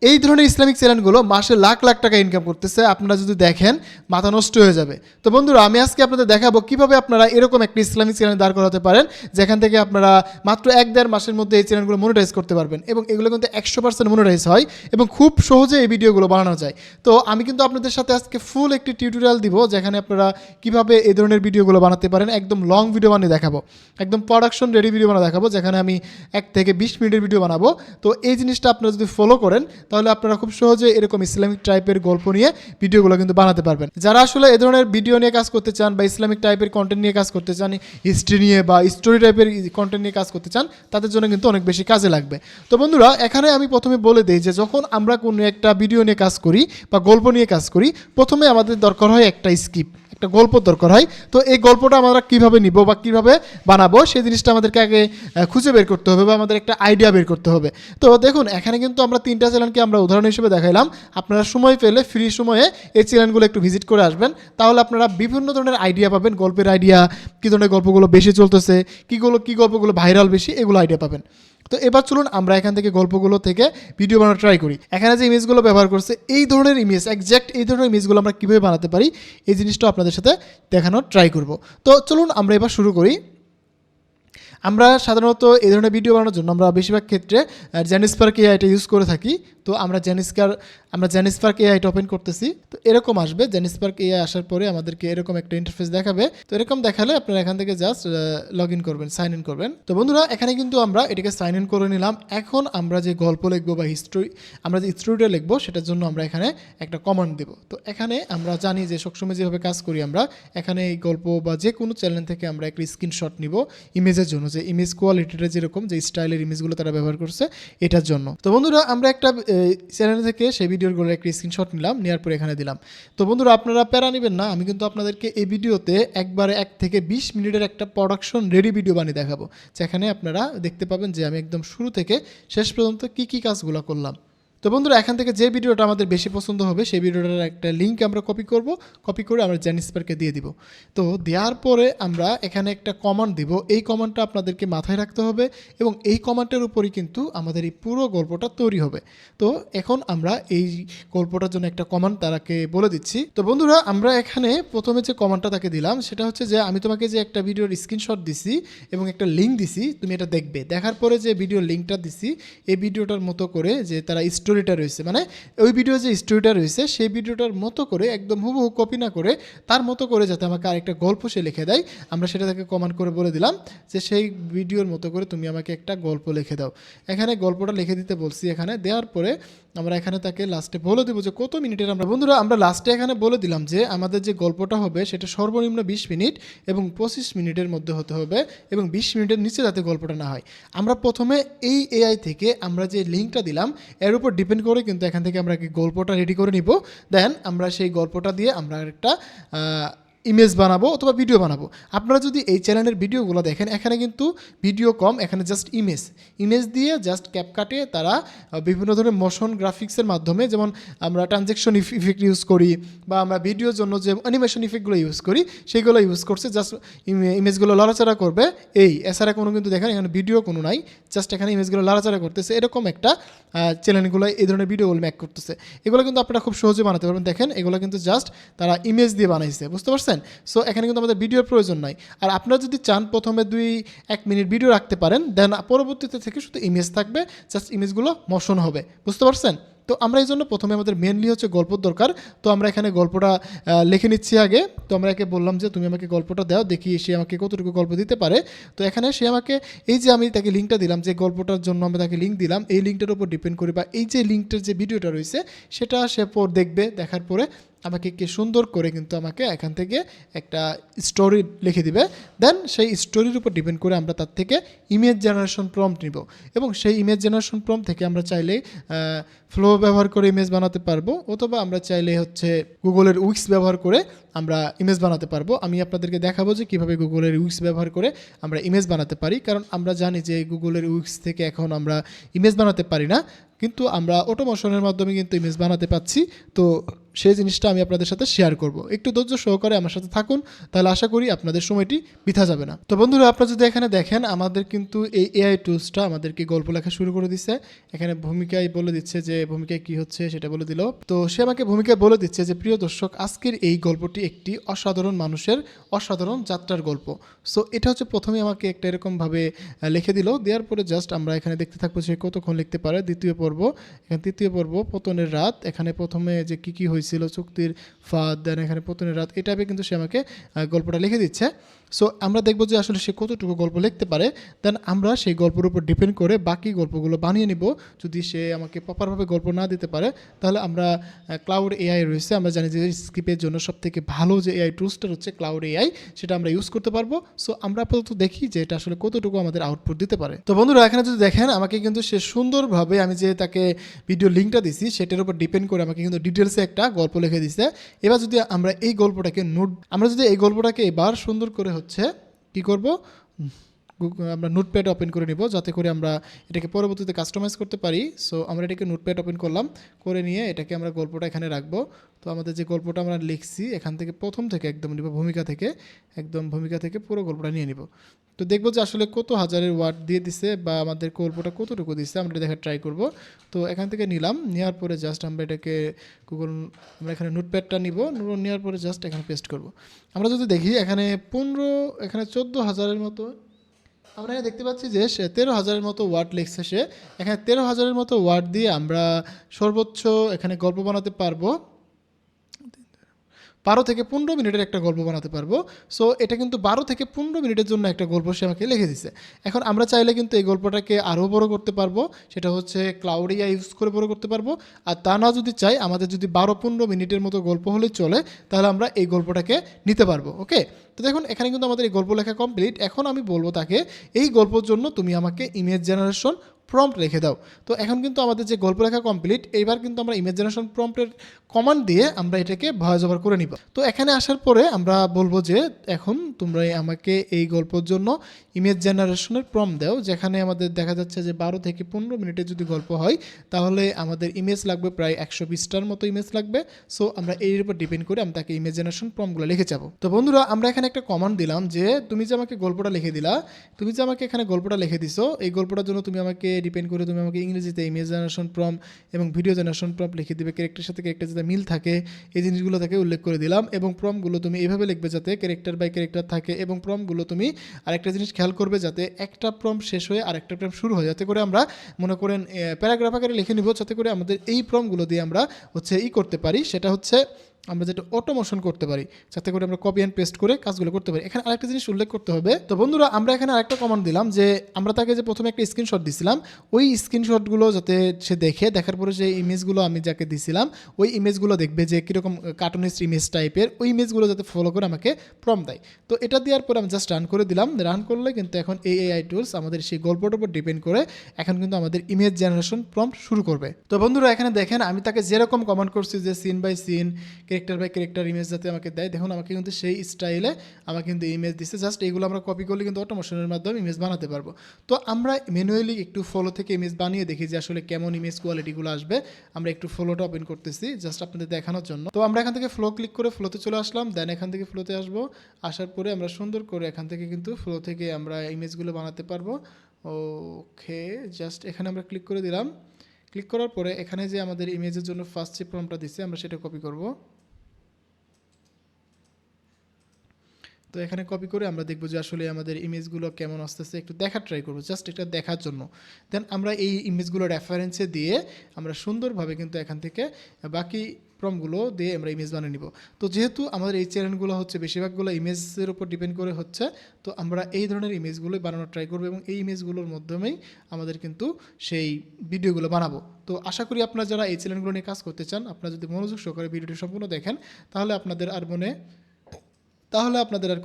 এই ধরনের ইসলামিক চ্যানেলগুলো মাসে লাখ লাখ টাকা ইনকাম করতেছে, আপনারা যদি দেখেন মাথা নষ্ট হয়ে যাবে। তো বন্ধুরা, আমি আজকে আপনাদের দেখাবো কিভাবে আপনারা এরকম একটা ইসলামিক চ্যানেল দাঁড় করাতে পারেন, যেখান থেকে আপনারা মাত্র 1-1.5 মাসের মধ্যে এই চ্যানেলগুলো মনিটাইজ করতে পারবেন, এবং এগুলো কিন্তু 100% মনিটাইজ হয় এবং খুব সহজে এই ভিডিওগুলো বানানো যায়। তো আমি কিন্তু আপনাদের সাথে আজকে ফুল একটি টিউটোরিয়াল দিব, যেখানে আপনারা কিভাবে এই ধরনের ভিডিওগুলো বানাতে পারেন। একদম লং ভিডিও বানিয়ে দেখাবো, একদম প্রোডাকশন রেডি ভিডিও বানিয়ে দেখাবো, যেখানে আমি 1 থেকে 20 মিনিটের ভিডিও বানাবো। তো এই জিনিসটা আপনারা যদি ফলো করেন, তাহলে আপনারা খুব সহজে এরকম ইসলামিক টাইপের গল্প নিয়ে ভিডিওগুলো কিন্তু বানাতে পারবেন। যারা আসলে এই ধরনের ভিডিও নিয়ে কাজ করতে চান বা ইসলামিক টাইপের কন্টেন্ট নিয়ে কাজ করতে চান, হিস্ট্রি নিয়ে বা স্টোরি টাইপের কন্টেন্ট নিয়ে কাজ করতে চান, তাদের জন্য কিন্তু অনেক বেশি কাজে লাগবে। তো বন্ধুরা, এখানে আমি প্রথমে বলে দিই যে যখন আমরা কোনো একটা ভিডিও নিয়ে কাজ করি বা গল্প নিয়ে কাজ করি, প্রথমে আমাদের দরকার হয় একটা স্ক্রিপ্ট, একটা গল্প দরকার হয়। তো এই গল্পটা আমরা কীভাবে নিব বা কীভাবে বানাবো, সেই জিনিসটা আমাদেরকে আগে খুঁজে বের করতে হবে বা আমাদের একটা আইডিয়া বের করতে হবে। তো দেখুন, এখানে কিন্তু আমরা 3টা চ্যানেলকে আমরা উদাহরণ হিসেবে দেখাইলাম। আপনারা সময় পেলে ফ্রি সময়ে এই চ্যানেলগুলো একটু ভিজিট করে আসবেন, তাহলে আপনারা বিভিন্ন ধরনের আইডিয়া পাবেন, গল্পের আইডিয়া, কী ধরনের গল্পগুলো বেশি চলতেছে, কী গল্পগুলো ভাইরাল বেশি, এগুলো আইডিয়া পাবেন। তো এবার চলুন আমরা এখান থেকে গল্পগুলো থেকে ভিডিও বানানো ট্রাই করি। এখানে যে ইমেজগুলো ব্যবহার করছে, এই ধরনের ইমেজ, একজ্যাক্ট এই ধরনের ইমেজগুলো আমরা কীভাবে বানাতে পারি, এই জিনিসটা আপনাদের সাথে দেখানোর ট্রাই করব। তো চলুন আমরা এবার শুরু করি। আমরা সাধারণত এই ধরনের ভিডিও বানানোর জন্য আমরা বেশিরভাগ ক্ষেত্রে জেনিস্পার্ক এআইটা ইউজ করে থাকি। তো আমরা জেনিস্পার্ক এআইটা ওপেন করতেছি। তো এরকম আসবে, জেনিস্পার্ক এআই আসার পরে আমাদেরকে এরকম একটা ইন্টারফেস দেখাবে। তো এরকম দেখালে আপনারা এখান থেকে জাস্ট লগ ইন করবেন, সাইন ইন করবেন। তো বন্ধুরা, এখানে কিন্তু আমরা এটাকে সাইন ইন করে নিলাম। এখন আমরা যে গল্প লিখবো বা আমরা যে স্টোরিটা লিখবো, সেটার জন্য আমরা এখানে একটা কমান্ড দেবো। তো এখানে আমরা জানি যে সবসময় যেভাবে কাজ করি আমরা, এখানে এই গল্প বা যে কোনো চ্যানেল থেকে আমরা একটা স্ক্রিনশট নিব ইমেজের জন্য, যে ইমেজ কোয়ালিটিটা যেরকম, যে স্টাইলের ইমেজগুলো তারা ব্যবহার করছে এটার জন্য। তো বন্ধুরা, আমরা একটা চ্যানেল থেকে সেই ভিডিওগুলো একটা স্ক্রিনশট নিলাম, নেওয়ার পরে এখানে দিলাম। তো বন্ধুরা, আপনারা প্যারা নেবেন না, আমি কিন্তু আপনাদেরকে এই ভিডিওতে একবারে 1 থেকে 20 মিনিটের একটা প্রোডাকশন রেডি ভিডিও বানিয়ে দেখাবো, যেখানে আপনারা দেখতে পাবেন যে আমি একদম শুরু থেকে শেষ পর্যন্ত কী কাজগুলো করলাম। তো বন্ধুরা, এখান থেকে যে ভিডিওটা আমাদের বেশি পছন্দ হবে, সেই ভিডিওটার একটা লিঙ্ক আমরা কপি করে আমরা জেনিস্পারকে দিয়ে দিব। তো দেওয়ার পরে আমরা এখানে একটা কমান্ড দিব। এই কমান্ডটা আপনাদেরকে মাথায় রাখতে হবে, এবং এই কমান্ডের উপরই কিন্তু আমাদের এই পুরো গল্পটা তৈরি হবে। তো এখন আমরা এই গল্পটার জন্য একটা কমান্ড তারাকে বলে দিচ্ছি। তো বন্ধুরা, আমরা এখানে প্রথমে যে কমান্ডটা তাকে দিলাম, সেটা হচ্ছে যে আমি তোমাকে যে একটা ভিডিওর স্ক্রিনশট দিছি এবং একটা লিঙ্ক দিছি, তুমি এটা দেখবে। দেখার পরে যে ভিডিওর লিঙ্কটা দিছি, এই ভিডিওটার মতো করে যে তারা স্টোরিটা রয়েছে, মানে ওই ভিডিও যে স্টোরিটা রয়েছে, সেই ভিডিওটার মতো করে একদম হুবহু কপি না করে তার মতো করে যাতে আমাকে আরেকটা গল্প সে লিখে দেয়, আমরা সেটা তাকে কমান্ড করে বলে দিলাম যে সেই ভিডিওর মতো করে তুমি আমাকে একটা গল্প লিখে দাও। এখানে গল্পটা লিখে দিতে বলছি। এখানে দেওয়ার পরে আমরা এখানে তাকে লাস্টে বলে দেবো যে কত মিনিটের। আমরা বন্ধুরা, আমরা লাস্টে এখানে বলে দিলাম যে আমাদের যে গল্পটা হবে সেটা সর্বনিম্ন 20 মিনিট এবং 25 মিনিটের মধ্যে হতে হবে, এবং 20 মিনিটের নিচে যাতে গল্পটা না হয়। আমরা প্রথমে এই এআই থেকে আমরা যে লিঙ্কটা দিলাম, এর উপর ডিপেন্ড করে কিন্তু এখান থেকে আমরা গল্পটা রেডি করে নিব। দেন আমরা সেই গল্পটা দিয়ে আমরা একটা ইমেজ বানাবো অথবা ভিডিও বানাবো। আপনারা যদি এই চ্যানেলের ভিডিওগুলো দেখেন, এখানে কিন্তু ভিডিও কম, এখানে জাস্ট ইমেজ দিয়ে জাস্ট ক্যাপকাটে তারা বিভিন্ন ধরনের মোশন গ্রাফিক্সের মাধ্যমে, যেমন আমরা ট্রানজেকশন ইফেক্ট ইউজ করি বা আমরা ভিডিওর জন্য যে অ্যানিমেশন ইফেক্টগুলো ইউজ করি, সেইগুলো ইউজ করছে। জাস্ট ইমেজগুলো লড়াচড়া করবে, এছাড়া কোনো কিন্তু দেখেন এখানে ভিডিও কোনো নাই, জাস্ট এখানে ইমেজগুলো লড়াচড়া করতেছে। এরকম একটা চ্যানেলগুলো এই ধরনের ভিডিওগুলো মেক করতেছে। এগুলো কিন্তু আপনারা খুব সহজে বানাতে পারবেন। দেখেন, এগুলো কিন্তু জাস্ট তারা ইমেজ দিয়ে বানাইছে, বুঝতে পারছেন? সো এখানে কিন্তু আমাদের ভিডিওর প্রয়োজন নাই। আর আপনারা যদি চান প্রথমে 2-1 মিনিট ভিডিও রাখতে পারেন, দেন পরবর্তীতে থেকে শুধু ইমেজ থাকবে, জাস্ট ইমেজগুলো মোশন হবে, বুঝতে পারছেন? তো আমরা এই জন্য প্রথমে আমাদের মেনলি হচ্ছে গল্পর দরকার। তো আমরা এখানে গল্পটা লিখে নিচ্ছি আগে। তো আমরা একে বললাম যে তুমি আমাকে গল্পটা দাও, দেখি সে আমাকে কতটুকু গল্প দিতে পারে। তো এখানে সে আমাকে এই যে আমি তাকে লিঙ্কটা দিলাম, যে গল্পটার জন্য আমি তাকে লিঙ্ক দিলাম, এই লিঙ্কটার উপর ডিপেন্ড করে বা এই যে লিঙ্কটার যে ভিডিওটা রয়েছে সেটা সে দেখবে। দেখার পরে আমাকে কি সুন্দর করে কিন্তু আমাকে এখান থেকে একটা স্টোরি লিখে দিবে। দেন সেই স্টোরির উপর ডিপেন্ড করে আমরা তার থেকে ইমেজ জেনারেশন প্রম্পট নিব, এবং সেই ইমেজ জেনারেশন প্রম্পট থেকে আমরা চাইলে ফ্লো ব্যবহার করে ইমেজ বানাতে পারবো, অথবা আমরা চাইলে হচ্ছে গুগলের উইক্স ব্যবহার করে আমরা ইমেজ বানাতে পারবো। আমি আপনাদেরকে দেখাবো যে কীভাবে গুগলের উইক্স ব্যবহার করে আমরা ইমেজ বানাতে পারি, কারণ আমরা জানি যে গুগলের উইক্স থেকে এখন আমরা ইমেজ বানাতে পারি না, কিন্তু আমরা অটোমেশনের মাধ্যমে কিন্তু ইমেজ বানাতে পাচ্ছি। তো সেই জিনিসটা আমি আপনাদের সাথে শেয়ার করব। একটু ধৈর্য সহকারে আমার সাথে থাকুন, তাহলে আশা করি আপনাদের সময়টি বৃথা যাবে না। তো বন্ধুরা, আপনারা যদি এখানে দেখেন, আমাদের কিন্তু এই এআই টুলসটা আমাদেরকে গল্প লেখা শুরু করে দিচ্ছে। এখানে ভূমিকায় বলে দিচ্ছে যে ভূমিকায় কি হচ্ছে সেটা বলে দিল। তো সে আমাকে ভূমিকায় বলে দিচ্ছে যে প্রিয় দর্শক, আজকের এই গল্পটি একটি অসাধারণ মানুষের অসাধারণ যাত্রার গল্প। সো এটা হচ্ছে প্রথমে আমাকে একটা এরকমভাবে লিখে দিল। দেওয়ার পরে জাস্ট আমরা এখানে দেখতে থাকবো সে কতক্ষণ লিখতে পারে। দ্বিতীয় পর্ব, এখানে তৃতীয় পর্ব পতনের রাত, এখানে প্রথমে যে কি হয়েছিল, চুক্তির ফাঁদ, দেন এখানে পতনের রাত, এই টাইপে কিন্তু সে আমাকে গল্পটা লিখে দিচ্ছে। সো আমরা দেখবো যে আসলে সে কতটুকু গল্প লিখতে পারে, দেন আমরা সেই গল্পের উপর ডিপেন্ড করে বাকি গল্পগুলো বানিয়ে নিব। যদি সে আমাকে প্রপারভাবে গল্প না দিতে পারে, তাহলে আমরা ক্লাউড এআই রয়েছে, আমরা জানি যে স্ক্রিপ্টের জন্য সবথেকে ভালো যে এআই টুলসটা হচ্ছে ক্লাউড এআই, সেটা আমরা ইউজ করতে পারবো। সো আমরা আপাতত দেখি যে এটা আসলে কতটুকু আমাদের আউটপুট দিতে পারে। তো বন্ধুরা, এখানে যদি দেখেন, আমাকে কিন্তু সে সুন্দরভাবে, আমি যে তাকে ভিডিও লিঙ্কটা দিছি সেটার উপর ডিপেন্ড করে আমাকে কিন্তু ডিটেলসে একটা গল্প লিখে দিছে। এবার যদি আমরা এই গল্পটাকে এবার সুন্দর করে হচ্ছে কি করব, আমরা নোটপ্যাড ওপেন করে নিব, যাতে করে আমরা এটাকে পরবর্তীতে কাস্টমাইজ করতে পারি। সো আমরা এটাকে নোটপ্যাড ওপেন করলাম, করে নিয়ে এটাকে আমরা গল্পটা এখানে রাখবো। তো আমাদের যে গল্পটা আমরা লিখছি এখান থেকে প্রথম থেকে একদম নিব, ভূমিকা থেকে পুরো গল্পটা নিয়ে নিব। তো দেখবো যে আসলে কত হাজারের ওয়ার্ড দিয়ে দিছে বা আমাদের গল্পটা কতটুকু দিচ্ছে, আমরা দেখা ট্রাই করব। তো এখান থেকে নিলাম, নেওয়ার পরে জাস্ট আমরা এটাকে আমরা এখানে নোটপ্যাডটা নিব, নেওয়ার পরে জাস্ট এখানে পেস্ট করব। আমরা যদি দেখি এখানে 14,000-এর মতো আমরা এখানে দেখতে পাচ্ছি যে সে 13,000-এর মতো ওয়ার্ড লিখছে। সে এখানে 13,000-এর মতো ওয়ার্ড দিয়ে আমরা সর্বোচ্চ এখানে গল্প বানাতে পারবো 12 থেকে 15 মিনিটের একটা গল্প বানাতে পারবো। সো এটা কিন্তু 12 থেকে 15 মিনিটের জন্য একটা গল্প সে আমাকে লিখে দিছে। এখন আমরা চাইলে কিন্তু এই গল্পটাকে আরও বড় করতে পারবো, সেটা হচ্ছে ক্লাউড এআই ইউজ করে বড় করতে পারবো। আর তা না যদি চাই, আমাদের যদি 12-15 মিনিটের মতো গল্প হলে চলে, তাহলে আমরা এই গল্পটাকে নিতে পারবো। ওকে, তো দেখুন এখানে কিন্তু আমাদের এই গল্প লেখা কমপ্লিট। এখন আমি বলবো তাকে, এই গল্পের জন্য তুমি আমাকে ইমেজ জেনারেশন প্রম্পট রেখে দাও। তো এখন কিন্তু আমাদের যে গল্প লেখা কমপ্লিট, এইবার কিন্তু আমরা ইমেজ জেনারেশন প্রম্পটের কমান্ড দিয়ে আমরা এটাকে ভয়েস ওভার করে নিব। তো এখানে আসার পরে আমরা বলবো যে এখন তোমরা আমাকে এই গল্পের জন্য ইমেজ জেনারেশনের প্রম্পট দাও, যেখানে আমাদের দেখা যাচ্ছে যে 12 থেকে 15 মিনিটের যদি গল্প হয়, তাহলে আমাদের ইমেজ লাগবে প্রায় 120টার মতো ইমেজ লাগবে। সো আমরা এর উপর ডিপেন্ড করে আমি তাকে ইমেজ জেনারেশন প্রম্পটগুলো লিখে যাব। তো বন্ধুরা, আমরা এখানে একটা কমান্ড দিলাম যে তুমি যে আমাকে গল্পটা লিখে দিলা, তুমি যে আমাকে এখানে গল্পটা লিখে দিছো, এই গল্পটার জন্য তুমি আমাকে ডিপেন্ড করে তুমি আমাকে ইংরেজিতে ইমেজ জেনারেশন প্রম্পট এবং ভিডিও জেনারেশন প্রম্পট লিখে দিবে। ক্যারেক্টারের সাথে ক্যারেক্টার যাতে মিল থাকে এই জিনিসগুলো থাকে উল্লেখ করে দিলাম। এবং প্রম্পটগুলো তুমি এইভাবে লিখবে যাতে ক্যারেক্টার বাই ক্যারেক্টার থাকে। এবং প্রম্পটগুলো তুমি আরেকটা জিনিস খেয়াল করবে, যাতে একটা প্রম্পট শেষ হয়ে আরেকটা প্রম্পট শুরু হয়, যাতে করে আমরা মনে করেন প্যারাগ্রাফ আকারে লিখে নিব, যাতে করে আমাদের এই প্রম্পটগুলো দিয়ে আমরা হচ্ছে করতে পারি, সেটা হচ্ছে আমরা যেটা অটোমেশন করতে পারি, যাতে করে আমরা কপি অ্যান্ড পেস্ট করে কাজগুলো করতে পারি। এখানে আরেকটা জিনিস উল্লেখ করতে হবে। তো বন্ধুরা, আমরা এখানে আরেকটা কমান্ড দিলাম যে আমরা তাকে যে প্রথমে একটা স্ক্রিনশট দিছিলাম, ওই স্ক্রিনশটগুলো যাতে সে দেখার পরে যে ইমেজগুলো আমি যাকে দিছিলাম, ওই ইমেজগুলো দেখবে যে কীরকম কার্টুনিস্ট ইমেজ টাইপের, ওই ইমেজগুলো যাতে ফলো করে আমাকে প্রম্পট দেয়। তো এটা দেওয়ার পরে আমি জাস্ট রান করে দিলাম। রান করলে কিন্তু এখন এই এআই টুলস আমাদের সেই গল্পটার উপর ডিপেন্ড করে এখন কিন্তু আমাদের ইমেজ জেনারেশন প্রম্পট শুরু করবে। তো বন্ধুরা, এখানে দেখেন আমি তাকে যেরকম কমান্ড করছি যে scene by scene, character by character image যাতে আমাকে দেয়, দেখুন আমাকে কিন্তু সেই স্টাইলে আমাকে কিন্তু ইমেজ দিচ্ছে। জাস্ট এইগুলো আমরা কপি করলে কিন্তু অটোমেশনের মাধ্যমে ইমেজ বানাতে পারবো। তো আমরা ম্যানুয়ালি একটু ফলো থেকে ইমেজ বানিয়ে দেখি যে আসলে কেমন ইমেজ কোয়ালিটিগুলো আসবে। আমরা একটু ফ্লোটা ওপেন করতেছি জাস্ট আপনাদের দেখানোর জন্য। তো আমরা এখান থেকে ফ্লো ক্লিক করে ফ্লোতে চলে আসলাম, দেন এখান থেকে ফ্লোতে আসবো। আসার পরে আমরা সুন্দর করে এখান থেকে কিন্তু ফ্লো থেকে আমরা ইমেজগুলো বানাতে পারবো। ওকে, জাস্ট এখানে আমরা ক্লিক করে দিলাম। ক্লিক করার পরে এখানে যে আমাদের ইমেজের জন্য ফার্স্ট যে প্রম্পটটা দিচ্ছে আমরা সেটা কপি করব। তো এখানে কপি করে আমরা দেখবো যে আসলে আমাদের ইমেজগুলো কেমন আসতেছে, একটু দেখার ট্রাই করবো, জাস্ট এটা দেখার জন্য। দেন আমরা এই ইমেজগুলো রেফারেন্সে দিয়ে আমরা সুন্দরভাবে কিন্তু এখান থেকে বাকি প্রম্পটগুলো দিয়ে আমরা ইমেজ বানিয়ে নিব। তো যেহেতু আমাদের এই চ্যানেলগুলো হচ্ছে বেশিরভাগগুলো ইমেজের উপর ডিপেন্ড করে হচ্ছে, তো আমরা এই ধরনের ইমেজগুলোই বানানোর ট্রাই করবো এবং এই ইমেজগুলোর মাধ্যমেই আমাদের কিন্তু সেই ভিডিওগুলো বানাবো। তো আশা করি আপনারা যারা এই চ্যানেলগুলো নিয়ে কাজ করতে চান, আপনারা যদি মনোযোগ সহকারে ভিডিওটি সম্পূর্ণ দেখেন, তাহলে আপনাদের আর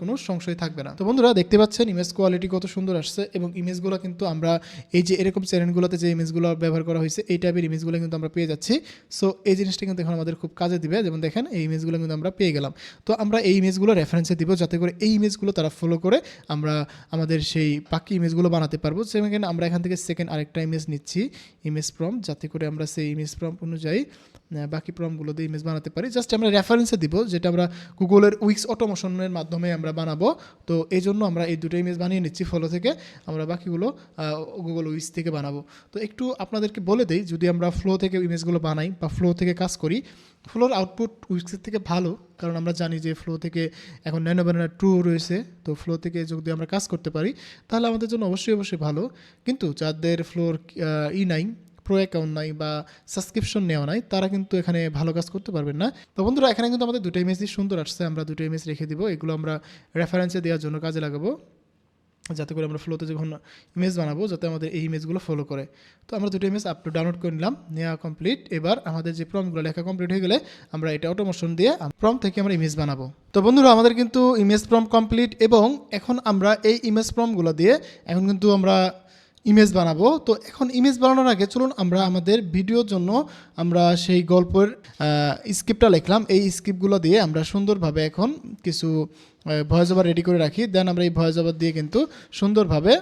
কোনো সংশয় থাকবে না। তো বন্ধুরা, দেখতে পাচ্ছেন ইমেজ কোয়ালিটি কত সুন্দর আসছে এবং ইমেজগুলো কিন্তু আমরা এই যে এরকম চ্যানেলগুলোতে যে ইমেজগুলো ব্যবহার করা হয়েছে এই টাইপের ইমেজগুলো কিন্তু আমরা পেয়ে যাচ্ছি। সো এই জিনিসটা কিন্তু এখন আমাদের খুব কাজে দিবে। যেমন দেখেন এই ইমেজগুলো কিন্তু আমরা পেয়ে গেলাম। তো আমরা এই ইমেজগুলো রেফারেন্সে দিব, যাতে করে এই ইমেজগুলো তারা ফলো করে আমরা আমাদের সেই বাকি ইমেজগুলো বানাতে পারবো। সেখানে আমরা এখান থেকে সেকেন্ড আরেকটা ইমেজ নিচ্ছি, ইমেজ প্রম্পট, যাতে করে আমরা সেই ইমেজ প্রম্পট অনুযায়ী বাকি প্রমগুলো দিয়ে ইমেজ বানাতে পারি। জাস্ট আমরা রেফারেন্সে দিব, যেটা আমরা গুগলের উইক্স অটোমেশনের মাধ্যমে আমরা বানাবো। তো এই জন্য আমরা এই দুটো ইমেজ বানিয়ে নিচ্ছি ফলো থেকে, আমরা বাকিগুলো গুগল উইক্স থেকে বানাবো। তো একটু আপনাদেরকে বলে দিই, যদি আমরা ফ্লো থেকে ইমেজগুলো বানাই বা ফ্লো থেকে কাজ করি, ফ্লোর আউটপুট উইক্সের থেকে ভালো, কারণ আমরা জানি যে ফ্লো থেকে এখন ন্যানো ব্যানানা 2 রয়েছে। তো ফ্লো থেকে যদি আমরা কাজ করতে পারি তাহলে আমাদের জন্য অবশ্যই ভালো। কিন্তু যাদের ফ্লোর নাই, প্রো অ্যাকাউন্ট নাই বা সাবস্ক্রিপশন নেওয়া নাই, তারা কিন্তু এখানে ভালো কাজ করতে পারবেন না। তো বন্ধুরা, এখানে কিন্তু আমাদের দুটো ইমেজই সুন্দর আসছে, আমরা দুটো ইমেজ রেখে দিব। এগুলো আমরা রেফারেন্সে দেওয়ার জন্য কাজে লাগাবো, যাতে করে আমরা ফ্লোতে যখন ইমেজ বানাবো যাতে আমাদের এই ইমেজগুলো ফলো করে। তো আমরা দুটো ইমেজ ডাউনলোড করে নিলাম, নেওয়া কমপ্লিট। এবার আমাদের যে প্রম্পটগুলো লেখা কমপ্লিট হয়ে গেলে আমরা এটা অটোমেশন দিয়ে প্রম্পট থেকে আমরা ইমেজ বানাবো। তো বন্ধুরা, আমাদের কিন্তু ইমেজ প্রম্পট কমপ্লিট, এবং এখন আমরা এই ইমেজ প্রম্পটগুলো দিয়ে এখন কিন্তু আমরা ইমেজ বানাবো। তো এখন ইমেজ বানানোর আগে চলুন আমরা আমাদের ভিডিওর জন্য আমরা সেই গল্পের স্ক্রিপ্টটা লিখলাম, এই স্ক্রিপ্টগুলো দিয়ে আমরা সুন্দরভাবে এখন কিছু ভয়েস ওভার রেডি করে রাখি। দেন আমরা এই ভয়েস ওভার দিয়ে কিন্তু সুন্দরভাবে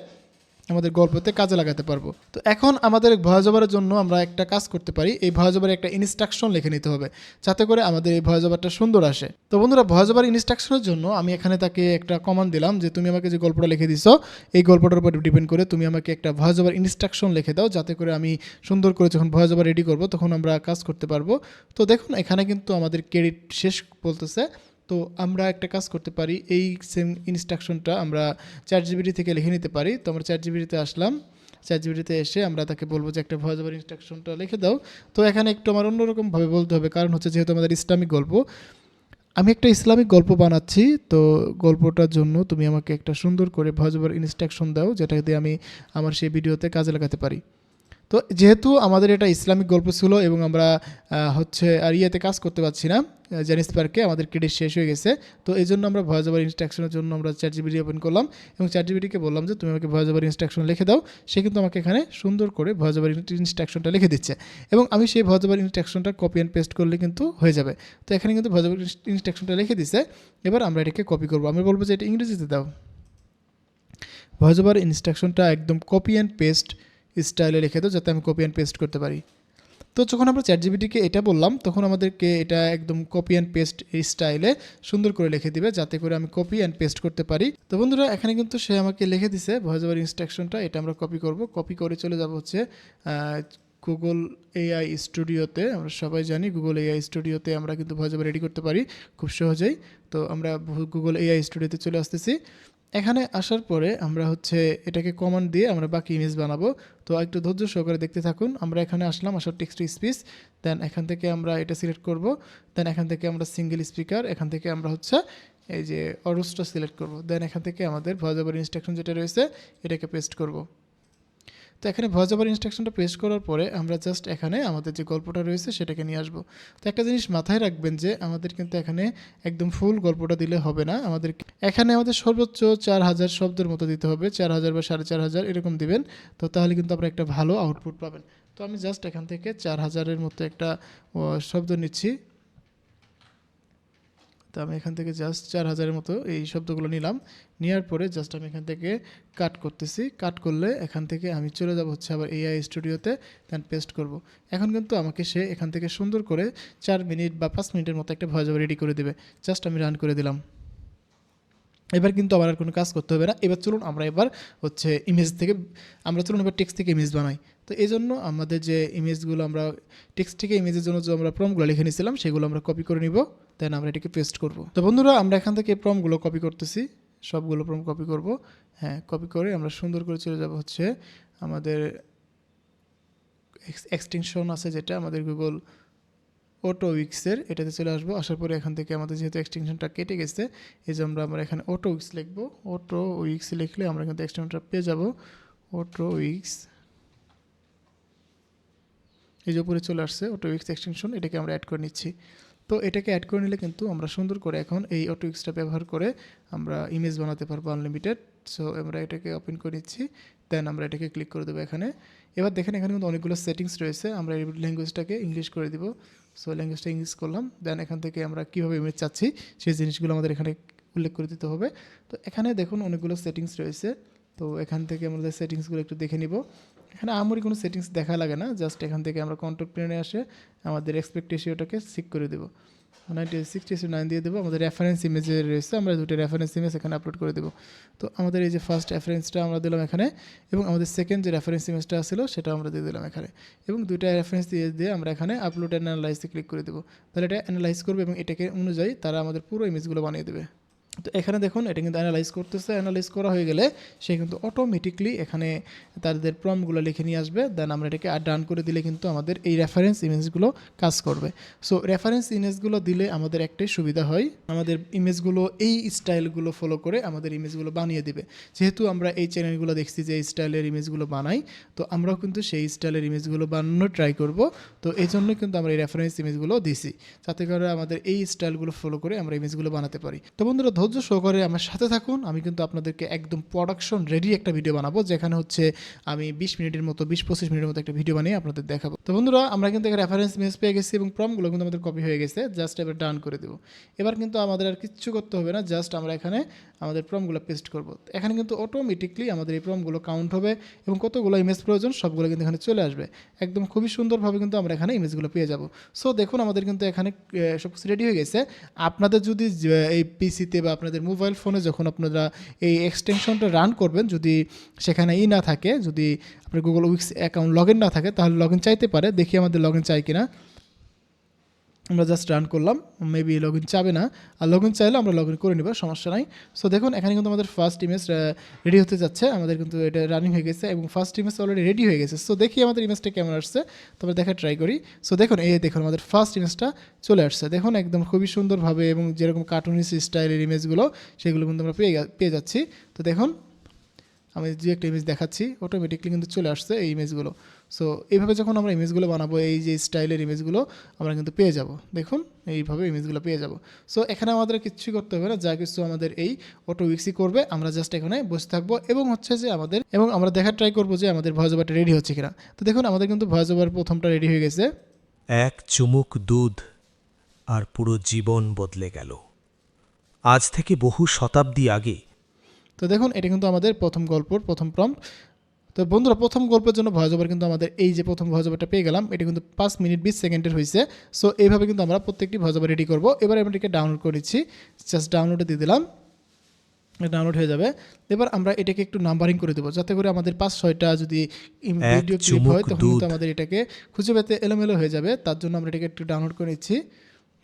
আমাদের গল্পতে কাজে লাগাতে পারবো। তো এখন আমাদের ভয়েস ওভারের জন্য আমরা একটা কাজ করতে পারি, এই ভয়েস ওভারে একটা ইনস্ট্রাকশন লিখে নিতে হবে, যাতে করে আমাদের এই ভয়েস ওভারটা সুন্দর আসে। তো বন্ধুরা, ভয়েস ওভার ইনস্ট্রাকশনের জন্য আমি এখানে তাকে একটা কমান্ড দিলাম যে তুমি আমাকে যে গল্পটা লিখে দিছো, এই গল্পটার উপর ডিপেন্ড করে তুমি আমাকে একটা ভয়েস ওভার ইনস্ট্রাকশন লিখে দাও, যাতে করে আমি সুন্দর করে যখন ভয়েস ওভার রেডি করবো তখন আমরা কাজ করতে পারবো। তো দেখুন, এখানে কিন্তু আমাদের ক্রেডিট শেষ বলতেছে। তো আমরা একটা কাজ করতে পারি, এই সেম ইনস্ট্রাকশনটা আমরা চ্যাটজিপিটি থেকে লিখে নিতে পারি। তো আমরা চ্যাটজিপিটিতে আসলাম, চ্যাটজিপিটিতে এসে আমরা তাকে বলবো যে একটা ভয়েস ওভার ইনস্ট্রাকশনটা লিখে দাও। তো এখানে একটু আমার অন্যরকমভাবে বলতে হবে, কারণ হচ্ছে যেহেতু আমাদের ইসলামিক গল্প, আমি একটা ইসলামিক গল্প বানাচ্ছি। তো গল্পটার জন্য তুমি আমাকে একটা সুন্দর করে ভয়েস ওভার ইনস্ট্রাকশন দাও, যেটা দিয়ে আমি আমার সেই ভিডিওতে কাজে লাগাতে পারি। তো যেহেতু আমাদের এটা ইসলামিক গল্প ছিল এবং আমরা হচ্ছে আর ইয়েতে কাজ করতে পারছি না, জেনিস পার্কে আমাদের ক্রেডিট শেষ হয়ে গেছে। তো এই জন্য আমরা ভয়েস ওভার ইনস্ট্রাকশনের জন্য আমরা চ্যাটজিপিটি ওপেন করলাম এবং চ্যাটজিপিটিকে বললাম যে তুমি আমাকে ভয়েস ওভার ইনস্ট্রাকশন লিখে দাও। সে কিন্তু আমাকে এখানে সুন্দর করে ভয়েস ওভার ইনস্ট্রাকশনটা লিখে দিচ্ছে, এবং আমি সেই ভয়েস ওভার ইনস্ট্রাকশনটা কপি অ্যান্ড পেস্ট করলে কিন্তু হয়ে যাবে। তো এখানে কিন্তু ভয়েস ওভার ইনস্ট্রাকশনটা লিখে দিচ্ছে। এবার আমরা এটাকে কপি করবো, আমি বলবো যে এটা ইংরেজিতে দাও। ভয়েস ওভার ইনস্ট্রাকশনটা একদম কপি অ্যান্ড পেস্ট স্টাইলে লিখে দাও, যাতে আমি কপি অ্যান্ড পেস্ট করতে পারি। তো যখন আমরা চ্যাটজিপিটিকে এটা বললাম, তখন আমাদেরকে এটা একদম কপি অ্যান্ড পেস্ট এই স্টাইলে সুন্দর করে লিখে দিবে, যাতে করে আমি কপি অ্যান্ড পেস্ট করতে পারি। তো বন্ধুরা, এখানে কিন্তু সে আমাকে লিখে দিছে ভয়েস ওভার ইনস্ট্রাকশনটা, এটা আমরা কপি করব। কপি করে চলে যাব হচ্ছে গুগল এআই স্টুডিওতে। আমরা সবাই জানি গুগল এআই স্টুডিওতে আমরা কিন্তু ভয়েস ওভার রেডি করতে পারি খুব সহজেই। তো আমরা গুগল এআই স্টুডিওতে চলে আসতেছি। এখানে আসার পরে আমরা হচ্ছে এটাকে কমান্ড দিয়ে আমরা বাকি ইমেজ বানাবো। তো একটু ধৈর্য সহকারে দেখতে থাকুন। আমরা এখানে আসলাম, আসার টেক্সট টু স্পিচ, দেন এখান থেকে আমরা এটা সিলেক্ট করব। দেন এখান থেকে আমরা সিঙ্গেল স্পিকার, এখান থেকে আমরা হচ্ছে এই যে অরুসটা সিলেক্ট করব। দেন এখান থেকে আমাদের ভয়েস ওভার ইনস্ট্রাকশন যেটা রয়েছে এটাকে পেস্ট করব। তো এখানে ভয়েস ওভার ইনস্ট্রাকশনটা পেস্ট করার পরে আমরা জাস্ট এখানে আমাদের যে গল্পটা রয়েছে সেটাকে নিয়ে আসবো। তো একটা জিনিস মাথায় রাখবেন যে আমাদের কিন্তু এখানে একদম ফুল গল্পটা দিলে হবে না, আমাদের এখানে আমাদের সর্বোচ্চ 4000 শব্দের মতো দিতে হবে, 4000 বা 4500 এরকম দিবেন। তো তাহলে কিন্তু আপনারা একটা ভালো আউটপুট পাবেন। তো আমি জাস্ট এখান থেকে 4000-এর মতো একটা শব্দ নিচ্ছি। তো আমি এখান থেকে জাস্ট 4000-এর মতো এই শব্দগুলো নিলাম, নেওয়ার পরে জাস্ট আমি এখান থেকে কাট করতেছি। কাট করলে এখান থেকে আমি চলে যাব হচ্ছে আবার এআই স্টুডিওতে, দেন পেস্ট করব। এখন কিন্তু আমাকে সে এখান থেকে সুন্দর করে 4 মিনিট বা 5 মিনিটের মতো একটা ভয়েস ওভার রেডি করে দেবে। জাস্ট আমি রান করে দিলাম। এবার কিন্তু আমার আর কোনো কাজ করতে হবে না। এবার চলুন আমরা এবার হচ্ছে ইমেজ থেকে এবার টেক্সট থেকে ইমেজ বানাই। তো এই জন্য আমাদের যে ইমেজগুলো আমরা টেক্সট থেকে ইমেজের জন্য যে আমরা প্রম্পটগুলো লিখে নিয়েছিলাম সেগুলো আমরা কপি করে নিব, দেন আমরা এটাকে পেস্ট করব। তো বন্ধুরা, আমরা এখান থেকে প্রম্পটগুলো কপি করতেছি, সবগুলো প্রম্পট কপি করব। হ্যাঁ, কপি করে আমরা সুন্দর করে চলে যাব হচ্ছে আমাদের এক্সটেনশন আছে যেটা আমাদের গুগল অটো উইক্সের, এটাতে চলে আসবো। আসার পরে এখান থেকে আমাদের যেহেতু এক্সটেনশনটা কেটে গেছে, এই যে আমরা এখানে অটো উইক্স লিখবো। অটো উইক্স লিখলে আমরা কিন্তু এক্সটেনশনটা পেয়ে যাব। অটো উইক্স, এই যে উপরে চলে আসছে অটো উইক্স এক্সটেনশন, এটাকে আমরা অ্যাড করে নিচ্ছি। তো এটাকে অ্যাড করে নিলে কিন্তু আমরা সুন্দর করে এখন এই অটো উইক্সটা ব্যবহার করে আমরা ইমেজ বানাতে পারবো আনলিমিটেড। সো আমরা এটাকে ওপেন করে নিচ্ছি, দেন আমরা এটাকে ক্লিক করে দেবো এখানে। এবার দেখেন এখানে কিন্তু অনেকগুলো সেটিংস রয়েছে, আমরা এই ল্যাঙ্গুয়েজটাকে ইংলিশ করে দিব। সো ল্যাঙ্গুয়েজটা ইংলিশ করলাম, দেন এখান থেকে আমরা কীভাবে ইমেজ চাচ্ছি সেই জিনিসগুলো আমাদের এখানে উল্লেখ করে দিতে হবে। তো এখানে দেখুন অনেকগুলো সেটিংস রয়েছে, তো এখান থেকে আমাদের সেটিংসগুলো একটু দেখে নিব। এখানে আমরি কোনো সেটিংস দেখা লাগে না, জাস্ট এখান থেকে আমরা কন্ট্রোল প্লেনে আসে আমাদের এক্সপেক্ট রেশিওটাকে চেক করে দেবো, 60:9 দিয়ে দেবো। আমাদের রেফারেন্স ইমেজে রয়েছে, আমরা দুটো রেফারেন্স ইমেজ এখানে আপলোড করে দেবো। তো আমাদের এই যে ফার্স্ট রেফারেন্সটা আমরা দিলাম এখানে, এবং আমাদের সেকেন্ড যে রেফারেন্স ইমেজটা ছিল সেটা আমরা দিয়ে দিলাম এখানে, এবং দুইটা রেফারেন্স দিয়ে আমরা এখানে আপলোড অ্যান্ড অ্যানালাইজে ক্লিক করে দেবো। তাহলে এটা অ্যানালাইজ করবে এবং এটাকে অনুযায়ী তারা আমাদের পুরো ইমেজগুলো বানিয়ে দেবে। তো এখানে দেখুন এটা কিন্তু অ্যানালাইজ করতেছে, অ্যানালাইজ করা হয়ে গেলে সে কিন্তু অটোমেটিকলি এখানে তাদের প্রম্পটগুলো লিখে নিয়ে আসবে। দেন আমরা এটাকে ডান করে দিলে কিন্তু আমাদের এই রেফারেন্স ইমেজগুলো কাজ করবে। সো রেফারেন্স ইমেজগুলো দিলে আমাদের একটাই সুবিধা হয়, আমাদের ইমেজগুলো এই স্টাইলগুলো ফলো করে আমাদের ইমেজগুলো বানিয়ে দিবে। যেহেতু আমরা এই চ্যানেলগুলো দেখছি যে এই স্টাইলের ইমেজগুলো বানাই, তো আমরাও কিন্তু সেই স্টাইলের ইমেজগুলো বানানোর ট্রাই করব। তো এই জন্যই কিন্তু আমরা এই রেফারেন্স ইমেজগুলো দিছি, যাতে করে আমাদের এই স্টাইলগুলো ফলো করে আমরা ইমেজগুলো বানাতে পারি। তো বন্ধুরা ধৈর্য সহকারে আমার সাথে থাকুন, আমি কিন্তু আপনাদেরকে একদম প্রোডাকশন রেডি একটা ভিডিও বানাবো, যেখানে হচ্ছে আমি 20 মিনিটের মতো 20-25 মিনিটের মতো একটা ভিডিও বানিয়ে আপনাদের দেখাবো। তো বন্ধুরা আমরা কিন্তু রেফারেন্স ইমেজ পেয়ে গেছি এবং প্রম্পটগুলো কিন্তু আমাদের কপি হয়ে গেছে, জাস্ট এবার ডান করে দেবো। এবার কিন্তু আমাদের আর কিচ্ছু করতে হবে না, জাস্ট আমরা এখানে আমাদের প্রম্পটগুলো পেস্ট করব। এখানে কিন্তু অটোমেটিকলি আমাদের এই প্রম্পটগুলো কাউন্ট হবে এবং কতগুলো ইমেজ প্রয়োজন সবগুলো কিন্তু এখানে চলে আসবে। একদম খুবই সুন্দরভাবে কিন্তু আমরা এখানে ইমেজগুলো পেয়ে যাব। সো দেখুন আমাদের কিন্তু এখানে সব কিছু রেডি হয়ে গেছে। আপনাদের যদি এই পিসিতে বা আপনাদের মোবাইল ফোনে যখন আপনারা এই এক্সটেনশনটা রান করবেন, যদি সেখানে না থাকে, যদি আপনার Google weeks account log in না থাকে, তাহলে লগ ইন চাইতে পারে। দেখি আমাদের লগ ইন চাই কিনা। আমরা জাস্ট রান করলাম, মেবি লগ ইন চাবে না, আর লগ ইন চাইলে আমরা লগ ইন করে নেব, সমস্যা নাই। সো দেখুন এখানে কিন্তু আমাদের ফার্স্ট ইমেজ রেডি হতে যাচ্ছে, আমাদের কিন্তু এটা রানিং হয়ে গেছে এবং ফার্স্ট ইমেজ অলরেডি রেডি হয়ে গেছে। সো দেখি আমাদের ইমেজটা কেমন আসছে, তবে দেখা ট্রাই করি। সো দেখুন দেখুন আমাদের ফার্স্ট ইমেজটা চলে আসছে, দেখুন একদম খুবই সুন্দরভাবে, এবং যেরকম কার্টুনিস স্টাইলের ইমেজগুলো সেগুলো কিন্তু আমরা পেয়ে যাচ্ছি। তো দেখুন আমি যে একটা ইমেজ দেখাচ্ছি অটোমেটিকলি কিন্তু চলে আসছে এই ইমেজগুলো। সো এইভাবে যখন আমরা ইমেজগুলো বানাবো, এই যে স্টাইলের ইমেজগুলো আমরা কিন্তু পেয়ে যাব। দেখুন এইভাবে ইমেজগুলো পেয়ে যাব। সো এখানে আমাদের কিচ্ছু করতে হবে না, যা কিছু আমাদের এই অটো উইক্সই করবে। আমরা জাস্ট এখানে বসে থাকবো এবং হচ্ছে যে আমরা দেখার ট্রাই করবো যে আমাদের ভয়েস ওভারটা রেডি হচ্ছে কিনা। তো দেখুন আমাদের কিন্তু ভয়েস ওভার প্রথমটা রেডি হয়ে গেছে। এক চুমুক দুধ আর পুরো জীবন বদলে গেল। আজ থেকে বহু শতাব্দী আগে। তো দেখুন এটা কিন্তু আমাদের প্রথম গল্পর প্রথম প্রম্পট। তো বন্ধুরা প্রথম গল্পের জন্য ভয়েস ওভার কিন্তু আমাদের এই যে প্রথম ভয়েস ওভারটা পেয়ে গেলাম, এটা কিন্তু 5 মিনিট 20 সেকেন্ডের হয়েছে। সো এইভাবে কিন্তু আমরা প্রত্যেকটি ভয়েস ওভার রেডি করবো। এবার আমরা এটাকে ডাউনলোড করে নিচ্ছি, জাস্ট ডাউনলোডে দিয়ে দিলাম, ডাউনলোড হয়ে যাবে। এবার আমরা এটাকে একটু নাম্বারিং করে দেবো, যাতে করে আমাদের 5-6টা যদি ভিডিও ক্লিপ হয় তখন কিন্তু আমাদের এটাকে খুঁজে পেতে এলোমেলো হয়ে যাবে। তার জন্য আমরা এটাকে একটু ডাউনলোড করে নিচ্ছি।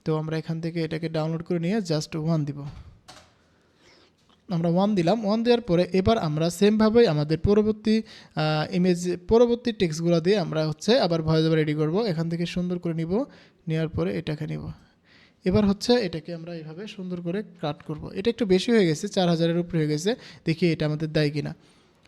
তো আমরা এখান থেকে এটাকে ডাউনলোড করে নিয়ে জাস্ট 1 দিব, আমরা 1 দিলাম। 1 দেওয়ার পরে এবার আমরা সেমভাবে আমাদের পরবর্তী টেক্সটগুলো দিয়ে আমরা হচ্ছে আবার ভয়েস ওভার রেডি করব। এখান থেকে সুন্দর করে নিব, নেওয়ার পরে এটাকে নিব। এবার হচ্ছে এটাকে আমরা এইভাবে সুন্দর করে কাট করব। এটা একটু বেশি হয়ে গেছে, 4000-এর উপরে হয়ে গেছে, দেখি এটা আমাদের দেয় কিনা।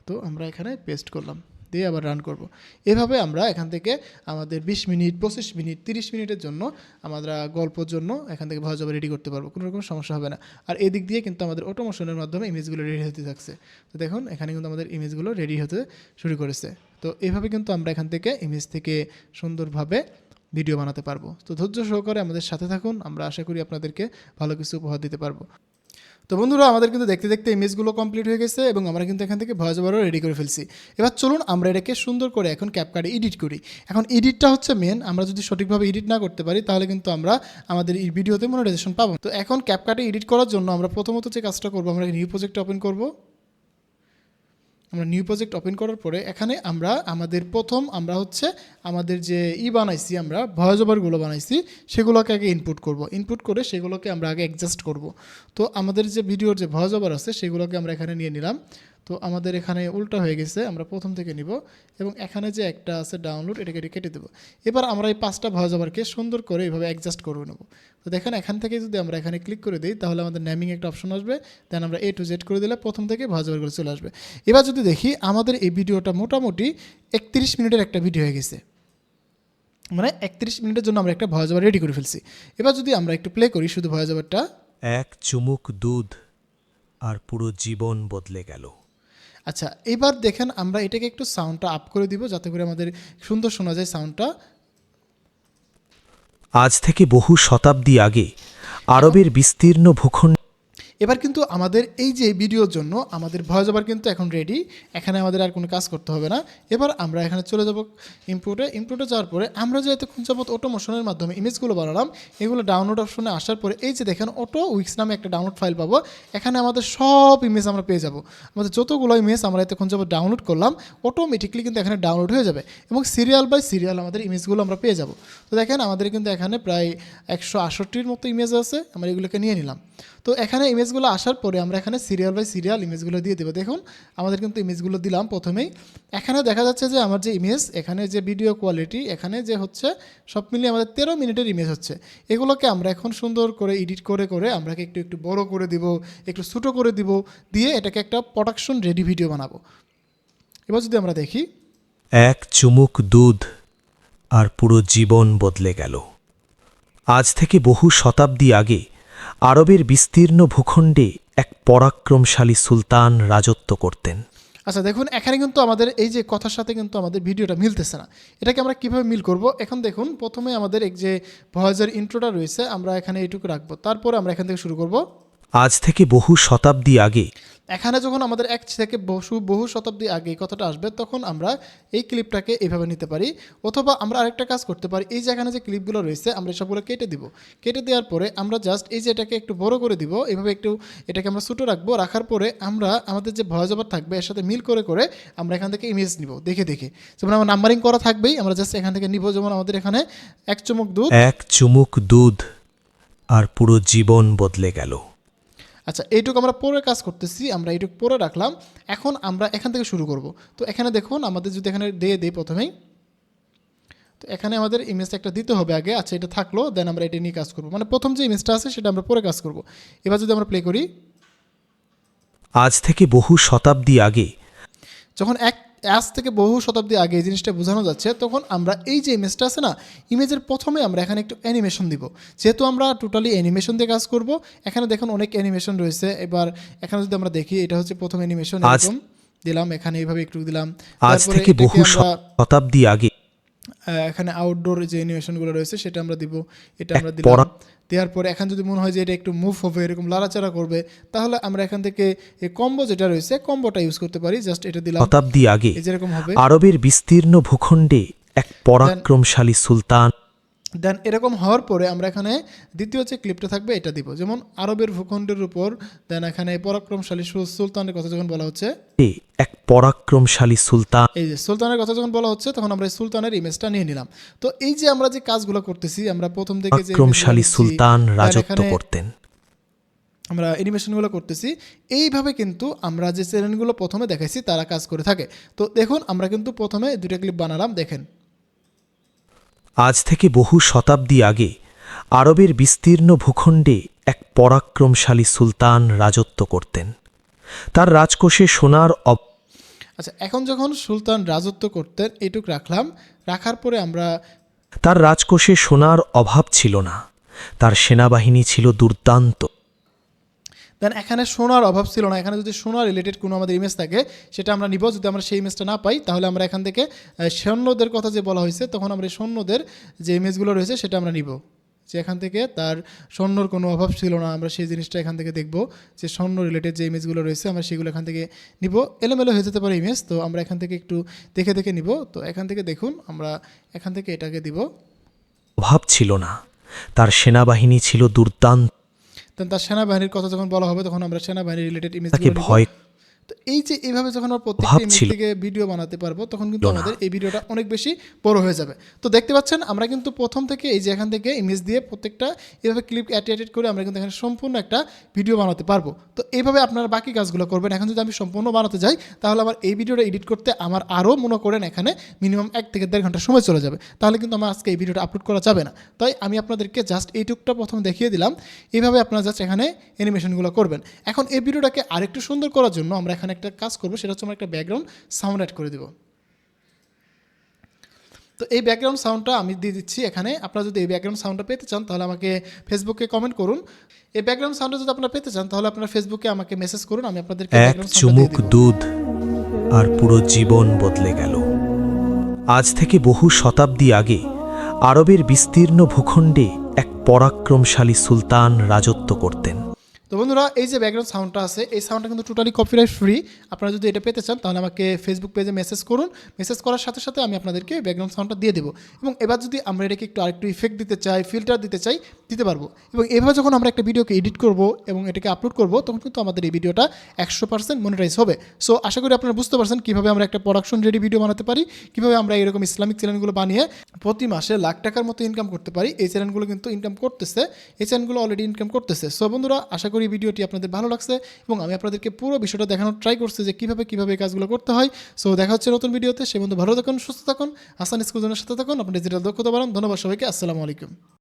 তো আমরা এখানে পেস্ট করলাম, দিয়ে আবার রান করব। এভাবে আমরা এখান থেকে আমাদের 20 মিনিট 25 মিনিট 30 মিনিটের জন্য আমরা গল্পর জন্য এখান থেকে ভয়েস ওভার রেডি করতে পারবো, কোনো রকম সমস্যা হবে না। আর এদিক দিয়ে কিন্তু আমাদের অটোমেশনের মাধ্যমে ইমেজগুলো রেডি হতে থাকছে। তো দেখুন এখানে কিন্তু আমাদের ইমেজগুলো রেডি হতে শুরু করেছে। তো এভাবে কিন্তু আমরা এখান থেকে ইমেজ থেকে সুন্দরভাবে ভিডিও বানাতে পারবো। তো ধৈর্য সহকারে আমাদের সাথে থাকুন, আমরা আশা করি আপনাদেরকে ভালো কিছু উপহার দিতে পারবো। তো বন্ধুরা আমাদের কিন্তু দেখতে দেখতে ইমেজগুলো কমপ্লিট হয়ে গেছে এবং আমরা কিন্তু এখান থেকে ভয়েস ওভারও রেডি করে ফেলছি। এবার চলুন আমরা এটাকে সুন্দর করে এখন ক্যাপকাটে এডিট করি। এখন এডিটটা হচ্ছে মেন, আমরা যদি সঠিকভাবে এডিট না করতে পারি তাহলে কিন্তু আমরা আমাদের এই ভিডিওতে মনিটাইজেশন পাবো। তো এখন ক্যাপকাটে এডিট করার জন্য আমরা প্রথমত যে কাজটা করবো, আমরা নিউ প্রজেক্ট ওপেন করব। আমরা নিউ প্রজেক্ট ওপেন করার পরে এখানে আমরা আমরা হচ্ছে আমাদের যে বানাইছি, আমরা ভয়েস ওভারগুলো বানাইছি সেগুলোকে আগে ইনপুট করব। ইনপুট করে সেগুলোকে আমরা আগে অ্যাডজাস্ট করব। তো আমাদের যে ভিডিওর যে ভয়েস ওভার আছে সেগুলোকে আমরা এখানে নিয়ে নিলাম। তো আমাদের এখানে উল্টা হয়ে গেছে, আমরা প্রথম থেকে নিব এবং এখানে যে একটা আছে ডাউনলোড, এটাকে কেটে দেবো। এবার আমরা এই 5টা ভয়েস ওভারকে সুন্দর করে এইভাবে অ্যাডজাস্ট করে নেব। তো দেখেন এখান থেকে যদি আমরা এখানে ক্লিক করে দিই তাহলে আমাদের নেমিং একটা অপশন আসবে, দেন আমরা A to Z করে দিলে প্রথম থেকে ভয়েস ওভারগুলো চলে আসবে। এবার যদি দেখি আমাদের এই ভিডিওটা মোটামুটি 31 মিনিটের একটা ভিডিও হয়ে গেছে, মানে 31 মিনিটের জন্য আমরা একটা ভয়েস ওভার রেডি করে ফেলছি। এবার যদি আমরা একটু প্লে করি শুধু ভয়েস ওভারটা, এক চুমুক দুধ আর পুরো জীবন বদলে গেল। আচ্ছা এবার দেখেন আমরা এটাকে একটু সাউন্ডটা আপ করে দিব, যাতে করে আমাদের সুন্দর শোনা যায় সাউন্ডটা। আজ থেকে বহু শতাব্দী আগে আরবের বিস্তীর্ণ ভূখণ্ড। এবার কিন্তু আমাদের এই যে ভিডিওর জন্য আমাদের ভয়েস ওভার কিন্তু এখন রেডি। এখানে আমাদের আর কোনো কাজ করতে হবে না। এবার আমরা এখানে চলে যাব ইনপুটে যাওয়ার পরে আমরা যে এতক্ষণ যাবত অটোমোশনের মাধ্যমে ইমেজগুলো বানালাম, এগুলো ডাউনলোড অপশনে আসার পরে এই যে দেখেন অটো উইক্স নামে একটা ডাউনলোড ফাইল পাবো। এখানে আমাদের সব ইমেজ আমরা পেয়ে যাব। আমাদের যতগুলো ইমেজ আমরা এতক্ষণ যাবত ডাউনলোড করলাম অটোমেটিকলি কিন্তু এখানে ডাউনলোড হয়ে যাবে এবং সিরিয়াল বাই সিরিয়াল আমাদের ইমেজগুলো আমরা পেয়ে যাব। তো দেখেন আমাদের কিন্তু এখানে প্রায় 168টির মতো ইমেজ আছে। আমরা এগুলোকে নিয়ে নিলাম। তো এখানে ইমেজগুলো আসার পরে আমরা এখানে সিরিয়াল বাই সিরিয়াল ইমেজগুলো দিয়ে দেবো। দেখুন আমাদের কিন্তু ইমেজগুলো দিলাম প্রথমেই। এখানে দেখা যাচ্ছে যে আমার যে ইমেজ, এখানে যে ভিডিও কোয়ালিটি, এখানে যে হচ্ছে সব মিলিয়ে আমাদের 13 মিনিটের ইমেজ হচ্ছে। এগুলোকে আমরা এখন সুন্দর করে এডিট করে আমরা একটু একটু বড় করে দিব, একটু ছোটো করে দিব, দিয়ে এটাকে একটা প্রোডাকশন রেডি ভিডিও বানাবো। এবার যদি আমরা দেখি, এক চুমুক দুধ আর পুরো জীবন বদলে গেল। আজ থেকে বহু শতাব্দী আগে আরবের বিস্তীর্ণ ভূখণ্ডে এক পরাক্রমশালী সুলতান রাজত্ব করতেন। আচ্ছা দেখুন এখানে কিন্তু আমাদের এই যে কথার সাথে কিন্তু আমাদের ভিডিওটা মিলতেছে না। এটাকে আমরা কিভাবে মিল করব? এখন দেখুন প্রথমে আমাদের এই যে ভয়েসের ইন্ট্রোটা রয়েছে আমরা এখানে এইটুকু রাখবো, তারপরে আমরা এখান থেকে শুরু করব। আজ থেকে বহু শতাব্দী আগে। এখানে যখন আমাদের এক থেকে বহু শতাব্দী আগে এই কথাটা আসবে তখন আমরা এই ক্লিপটাকে এইভাবে নিতে পারি, অথবা আমরা আরেকটা কাজ করতে পারি। এই যে এখানে যে ক্লিপগুলো রয়েছে আমরা সবগুলো কেটে দিব। কেটে দেওয়ার পরে আমরা জাস্ট এই যে এটাকে একটু বড় করে দিব, এইভাবে একটু এটাকে আমরা ছোটো রাখবো। রাখার পরে আমরা আমাদের যে ভয়েস ওভার থাকবে এর সাথে মিল করে আমরা এখান থেকে ইমেজ নিব দেখে যেমন আমার নাম্বারিং করা থাকবেই, আমরা জাস্ট এখান থেকে নিব। যেমন আমাদের এখানে এক চুমুক দুধ আর পুরো জীবন বদলে গেল। আচ্ছা এইটুকু আমরা পরে কাজ করতেছি, আমরা এইটুকু পরে রাখলাম। এখন আমরা এখান থেকে শুরু করব। তো এখানে দেখুন আমাদের যদি এখানে দিই প্রথমেই, তো এখানে আমাদের ইমেজটা একটা দিতে হবে আগে। আচ্ছা এটা থাকলো, দেন আমরা এটা নিয়ে কাজ করব। মানে প্রথম যে ইমেজটা আছে সেটা আমরা পরে কাজ করব। এবার যদি আমরা প্লে করি, আজ থেকে বহু শতাব্দী আগে। যখন আজ থেকে বহু শতাব্দী আগে এই জিনিসটা বোঝানো যাচ্ছে, তখন আমরা এই যে ইমেজটা আছে না, ইমেজের প্রথমে আমরা এখানে একটু অ্যানিমেশন দিব। যেহেতু আমরা টোটালি অ্যানিমেশন দিয়ে কাজ করব, এখানে দেখুন অনেক অ্যানিমেশন রয়েছে। এবার এখানে যদি আমরা দেখি, এটা হচ্ছে প্রথম অ্যানিমেশন, এরকম দিলাম, এখানে এইভাবে একটু দিলাম। আজ থেকে বহু শতাব্দী আগে এখানে আউটডোর যে অ্যানিমেশনগুলো রয়েছে সেটা আমরা দিব, এটা আমরা দিলাম। দেওয়ার পরে এখন যদি মনে হয় যে এটা একটু মুভ হবে, এরকম লাড়াচাড়া করবে, তাহলে আমরা এখান থেকে এই কম্বো যেটা রয়েছে কম্বোটা ইউজ করতে পারি। জাস্ট এটা দিলাম। শতাব্দী আগে যেরকম হবে আরবের বিস্তীর্ণ ভূখণ্ডে এক পরাক্রমশালী সুলতান। দেন এরকম হওয়ার পরে আমরা এখানে দ্বিতীয় যে ক্লিপটা থাকবে এটা দিব। যেমন আরবের ভূখণ্ডের উপর, দেন এখানে পরাক্রমশালী সুলতানের কথা যখন বলা হচ্ছে, এক পরাক্রমশালী সুলতান, এই যে সুলতানের কথা যখন বলা হচ্ছে তখন আমরা এই সুলতানের ইমেজটা নিয়ে নিলাম। তো এই যে আমরা যে কাজগুলো করতেছি, আমরা প্রথম থেকে যে পরাক্রমশালী সুলতান রাজত্ব করতেন, আমরা অ্যানিমেশনগুলো করতেছি, এইভাবে কিন্তু আমরা যে চ্যানেলগুলো প্রথমে দেখাইছি তারা কাজ করে থাকে। তো দেখুন আমরা কিন্তু প্রথমে দুটো ক্লিপ বানালাম, দেখেন। আজ থেকে বহু শতাব্দী আগে আরবের বিস্তীর্ণ ভূখণ্ডে এক পরাক্রমশালী সুলতান রাজত্ব করতেন। তার রাজকোষে সোনার আচ্ছা এখন যখন সুলতান রাজত্ব করতেন এইটুক রাখলাম। রাখার পরে আমরা, তার রাজকোষে সোনার অভাব ছিল না, তার সেনাবাহিনী ছিল দুর্দান্ত। দেন এখানে সোনার অভাব ছিল না, এখানে যদি সোনা রিলেটেড কোনো আমাদের ইমেজ থাকে সেটা আমরা নিব। যদি আমরা সেই ইমেজটা না পাই তাহলে আমরা এখান থেকে সৈন্যদের কথা যে বলা হয়েছে তখন আমরা সৈন্যদের যে ইমেজগুলো রয়েছে সেটা আমরা নিব। যে এখান থেকে তার সৈন্যর কোনো অভাব ছিল না, আমরা সেই জিনিসটা এখান থেকে দেখব। যে সৈন্য রিলেটেড যে ইমেজগুলো রয়েছে আমরা সেগুলো এখান থেকে নিব। এলোমেলো হয়ে যেতে পারে ইমেজ, তো আমরা এখান থেকে একটু দেখে নিব। তো এখান থেকে দেখুন আমরা এখান থেকে এটাকে দিব। অভাব ছিল না, তার সেনাবাহিনী ছিল দুর্দান্ত। তার সেনাবাহিনীর কথা যখন বলা হবে তখন আমরা সেনাবাহিনী রিলেটেড ইমেজ ভয়। তো এই যে এইভাবে যখন আমরা প্রত্যেকটা ইমেজ থেকে ভিডিও বানাতে পারবো তখন কিন্তু আমাদের এই ভিডিওটা অনেক বেশি বড় হয়ে যাবে। তো দেখতে পাচ্ছেন আমরা কিন্তু প্রথম থেকে এই যে এখান থেকে ইমেজ দিয়ে প্রত্যেকটা এইভাবে ক্লিপ অ্যাড করে আমরা কিন্তু এখানে সম্পূর্ণ একটা ভিডিও বানাতে পারবো। তো এইভাবে আপনারা বাকি কাজগুলো করবেন। এখন যদি আমি সম্পূর্ণ বানাতে যাই তাহলে আমার এই ভিডিওটা এডিট করতে আমার আরও মনে করেন এখানে মিনিমাম 1 থেকে 1.5 ঘন্টা সময় চলে যাবে, তাহলে কিন্তু আমার আজকে এই ভিডিওটা আপলোড করা যাবে না। তাই আমি আপনাদেরকে জাস্ট এইটুকটা প্রথম দেখিয়ে দিলাম। এইভাবে আপনারা জাস্ট এখানে অ্যানিমেশনগুলো করবেন। এখন এই ভিডিওটাকে আরেকটু সুন্দর করার জন্য আমরা এখানে একটা কাজ করবো, সেটা হচ্ছে আমরা একটা ব্যাকগ্রাউন্ড সাউন্ড অ্যাড করে দেব। তো এই ব্যাকগ্রাউন্ড সাউন্ডটা আমি দিয়ে দিচ্ছি এখানে। আপনারা যদি এই ব্যাকগ্রাউন্ড সাউন্ডটা পেতে চান তাহলে আমাকে ফেসবুকে কমেন্ট করুন। এই ব্যাকগ্রাউন্ড সাউন্ডটা যদি আপনারা পেতে চান তাহলে আপনারা ফেসবুকে আমাকে মেসেজ করুন, আমি আপনাদেরকে এক চুমুক দুধ আর পুরো জীবন বদলে গেল। আজ থেকে বহু শতাব্দী আগে আরবের বিস্তীর্ণ ভূখণ্ডে এক পরাক্রমশালী সুলতান রাজত্ব করতেন। তো বন্ধুরা এই যে ব্যাকগ্রাউন্ড সাউন্ডটা আছে এই সাউন্ডটা কিন্তু টোটালি কপিরাইট ফ্রি। আপনারা যদি এটা পেতে চান তাহলে আমাকে ফেসবুক পেজে মেসেজ করুন, মেসেজ করার সাথে সাথে আমি আপনাদেরকে ব্যাকগ্রাউন্ড সাউন্ডটা দিয়ে দেবো। এবং এবার যদি আমরা এটাকে একটু আরেকটু ইফেক্ট দিতে চাই, ফিল্টার দিতে চাই, দিতে পারবো। এবং এভাবে যখন আমরা একটা ভিডিওকে এডিট করব এবং এটাকে আপলোড করব তখন কিন্তু আমাদের এই ভিডিওটা 100% মনিটাইজ হবে। সো আশা করি আপনারা বুঝতে পারছেন কীভাবে আমরা একটা প্রোডাকশন রেডি ভিডিও বানাতে পারি, কীভাবে আমরা এরকম ইসলামিক চ্যানেলগুলো বানিয়ে প্রতি মাসে লাখ টাকার মতো ইনকাম করতে পারি। এই চ্যানেলগুলো কিন্তু ইনকাম করতেছে, এই চ্যানেলগুলো অলরেডি ইনকাম করতেছে। সো বন্ধুরা আশা করি ভিডিওটি আপনাদের ভালো লাগছে এবং আমি আপনাদেরকে পুরো বিষয়টা দেখানোর ট্রাই করছি যে কীভাবে এই কাজগুলো করতে হয়। সো দেখা হচ্ছে নতুন ভিডিওতে। সে বন্ধু ভালো থাকুন, সুস্থ থাকুন, হাসান স্কুল জনের সাথে থাকুন, আপনার ডিজিটাল দক্ষতা বাড়ান। ধন্যবাদ সবাইকে, আসসালামু আলাইকুম।